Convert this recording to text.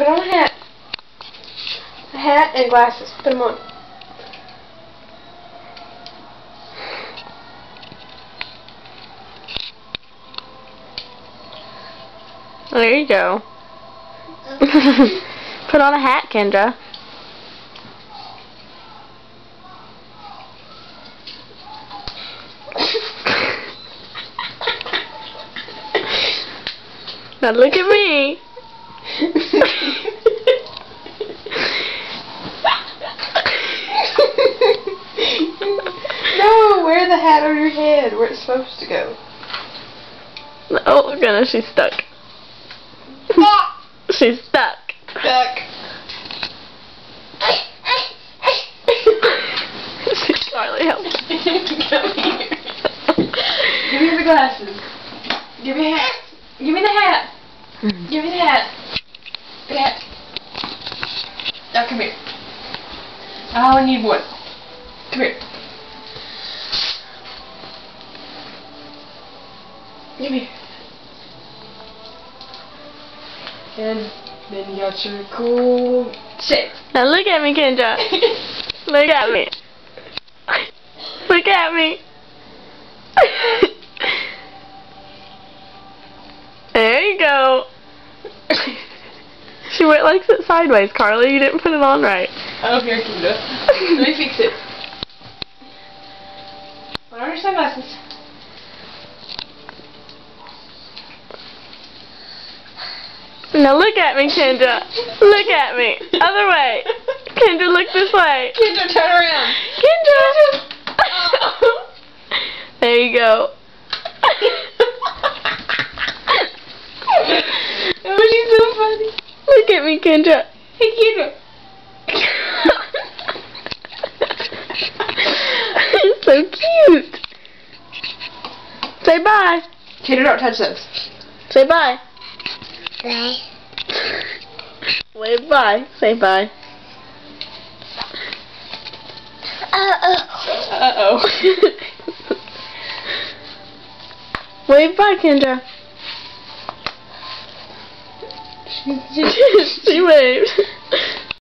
Put on a hat. A hat and glasses. Put them on. There you go. Put on a hat, Kendra. Now look at me. No, wear the hat on your head where it's supposed to go. Oh goodness, she's stuck. She's stuck. Stuck. Charlie, help. Come here. Give me the glasses. Give me a hat. Give me the hat. Give me the hat. The hat. Now come here. I only need one. Come here. Give me. And then you got your cool shape. Now look at me, Kendra. Look at me. Look at me. There you go. She likes it sideways, Carly. You didn't put it on right. Oh, here, Kendra. Let me fix it. Put on your sunglasses. Now look at me, Kendra. Look at me. Other way. Kendra, look this way. Kendra, turn around. Kendra. There you go. Oh, she's so funny. Look at me, Kendra. Hey, Kendra. So cute. Say bye. Kendra, don't touch those. Say bye. Bye. Wave bye. Say bye. Uh-oh. Uh-oh. Wave bye, Kendra. She waved.